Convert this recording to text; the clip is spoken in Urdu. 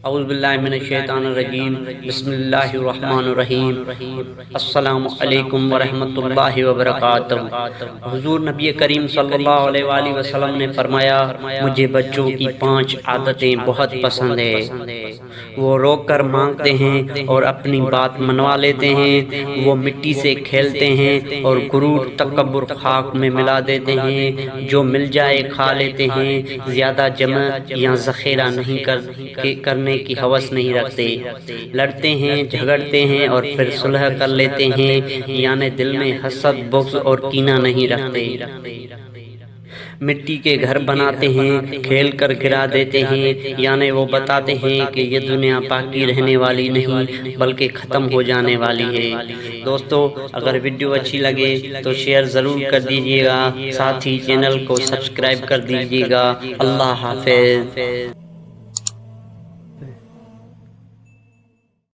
اعوذ باللہ من الشیطان الرجیم بسم اللہ الرحمن الرحیم السلام علیکم ورحمۃ اللہ وبرکاتہ۔ حضور نبی کریم صلی اللہ علیہ وآلہ وسلم نے فرمایا، مجھے بچوں کی 5 عادتیں بہت پسند ہیں۔ وہ رو کر مانگتے ہیں اور اپنی بات منوا لیتے ہیں، وہ مٹی سے کھیلتے ہیں اور غرور تکبر خاک میں ملا دیتے ہیں، جو مل جائے کھا لیتے ہیں، زیادہ جمع یا ذخیرہ نہیں کرنے کی ہوس نہیں رکھتے، لڑتے ہیں، جھگڑتے ہیں اور پھر صلح کر لیتے ہیں، یعنی دل میں حسد، بغض اور کینہ نہیں رکھتے۔ مٹی کے گھر بناتے ہیں، کھیل کر گرا دیتے ہیں، یعنی وہ بتاتے ہیں کہ یہ دنیا باقی رہنے والی نہیں بلکہ ختم ہو جانے والی ہے۔ دوستو، اگر ویڈیو اچھی لگے تو شیئر ضرور کر دیجیے گا، ساتھ ہی چینل کو سبسکرائب کر دیجیے گا۔ اللہ حافظ۔